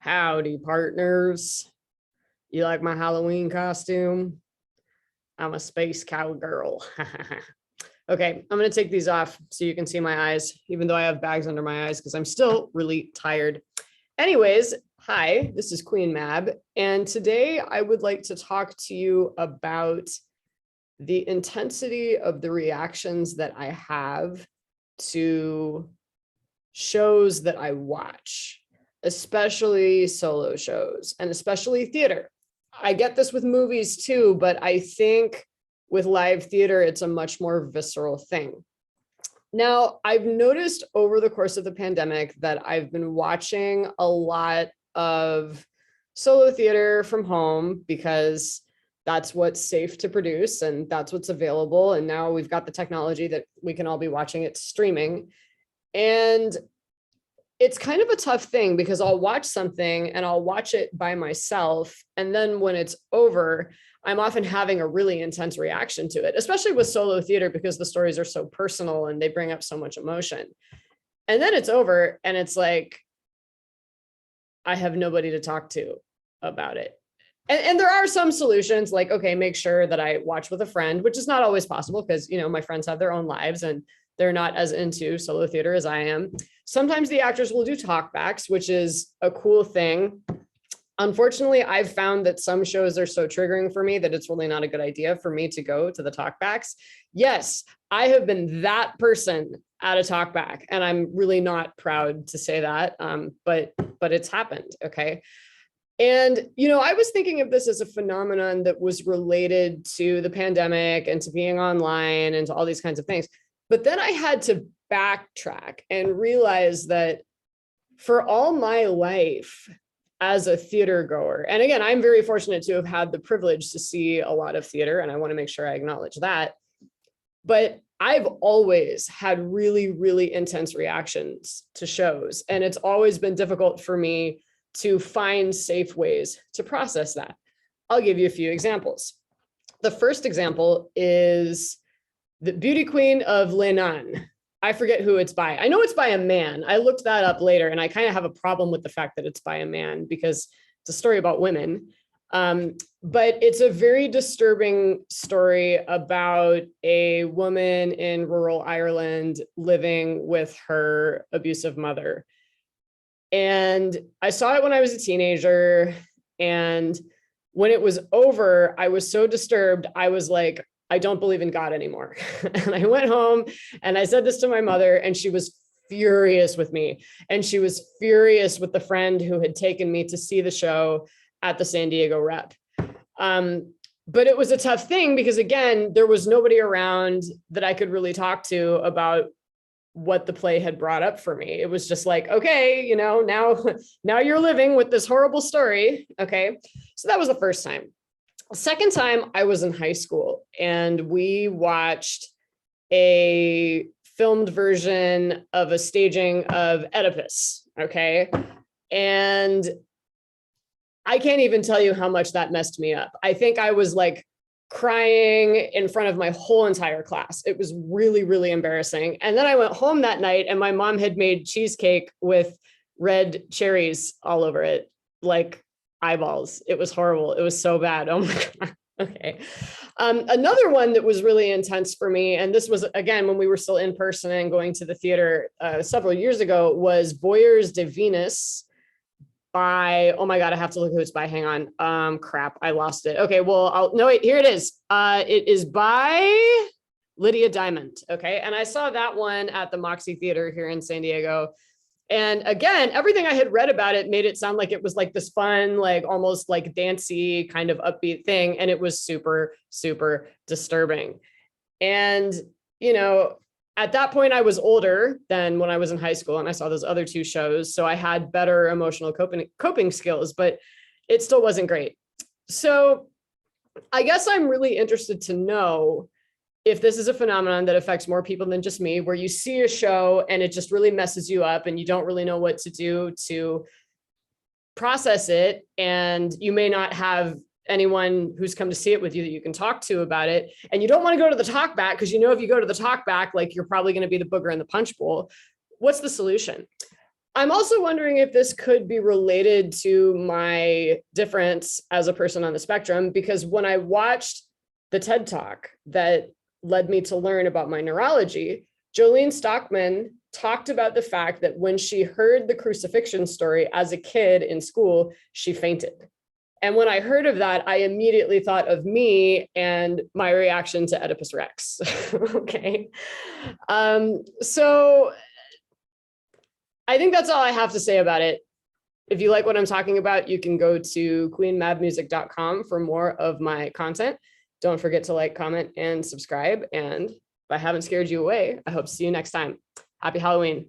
Howdy, partners. You like my Halloween costume? I'm a space cowgirl. Okay, I'm going to take these off so you can see my eyes, even though I have bags under my eyes because I'm still really tired. Anyways, hi, this is Queen Mab, and today I would like to talk to you about the intensity of the reactions that I have to shows that I watch, especially solo shows and especially theater. I get this with movies too, but I think with live theater, it's a much more visceral thing. Now, I've noticed over the course of the pandemic that I've been watching a lot of solo theater from home because that's what's safe to produce and that's what's available. And now we've got the technology that we can all be watching it streaming. And it's kind of a tough thing because I'll watch something and I'll watch it by myself. And then when it's over, I'm often having a really intense reaction to it, especially with solo theater because the stories are so personal and they bring up so much emotion. And then it's over and it's like, I have nobody to talk to about it. And there are some solutions like, okay, make sure that I watch with a friend, which is not always possible because, my friends have their own lives and they're not as into solo theater as I am. Sometimes the actors will do talkbacks, which is a cool thing. Unfortunately, I've found that some shows are so triggering for me that it's really not a good idea for me to go to the talkbacks. Yes, I have been that person at a talkback, and I'm really not proud to say that, but it's happened, okay? And, I was thinking of this as a phenomenon that was related to the pandemic and to being online and to all these kinds of things. But then I had to backtrack and realize that for all my life as a theater goer, and again, I'm very fortunate to have had the privilege to see a lot of theater, and I want to make sure I acknowledge that. But I've always had really, really intense reactions to shows, and it's always been difficult for me to find safe ways to process that. I'll give you a few examples. The first example is the Beauty Queen of Lenan. I forget who it's by. I know it's by a man. I looked that up later, and I kind of have a problem with the fact that it's by a man because it's a story about women. But it's a very disturbing story about a woman in rural Ireland living with her abusive mother. And I saw it when I was a teenager. And when it was over, I was so disturbed. I was like, I don't believe in God anymore. And I went home and I said this to my mother, and she was furious with me. And she was furious with the friend who had taken me to see the show at the San Diego Rep. But it was a tough thing because, again, there was nobody around that I could really talk to about what the play had brought up for me. It was just like, okay, now you're living with this horrible story. Okay. So that was the first time. The second time I was in high school and we watched a filmed version of a staging of Oedipus. Okay. And I can't even tell you how much that messed me up. I think I was like crying in front of my whole entire class. It was really, really embarrassing. And then I went home that night and my mom had made cheesecake with red cherries all over it, like eyeballs. It was horrible. It was so bad. Oh my God. Okay. Another one that was really intense for me, and this was, again, when we were still in person and going to the theater several years ago, was Voyeurs de Venus by, oh my God, I have to look who it's by. Hang on. Crap, I lost it. Okay, well, no, wait, here it is. It is by Lydia Diamond. Okay, and I saw that one at the Moxie Theater here in San Diego. And again, everything I had read about it made it sound like it was like this fun, like almost like dancey kind of upbeat thing. And it was super, super disturbing. And, at that point, I was older than when I was in high school and I saw those other two shows. So I had better emotional coping skills, but it still wasn't great. So I guess I'm really interested to know if this is a phenomenon that affects more people than just me, where you see a show and it just really messes you up and you don't really know what to do to process it. And you may not have anyone who's come to see it with you that you can talk to about it. And you don't want to go to the talkback because if you go to the talkback, like you're probably going to be the booger in the punch bowl. What's the solution? I'm also wondering if this could be related to my difference as a person on the spectrum, because when I watched the TED Talk that led me to learn about my neurology, Jolene Stockman talked about the fact that when she heard the crucifixion story as a kid in school, she fainted. And when I heard of that, I immediately thought of me and my reaction to Oedipus Rex. Okay. So I think that's all I have to say about it. If you like what I'm talking about, you can go to queenmabmusic.com for more of my content. Don't forget to like, comment, and subscribe. And if I haven't scared you away, I hope to see you next time. Happy Halloween.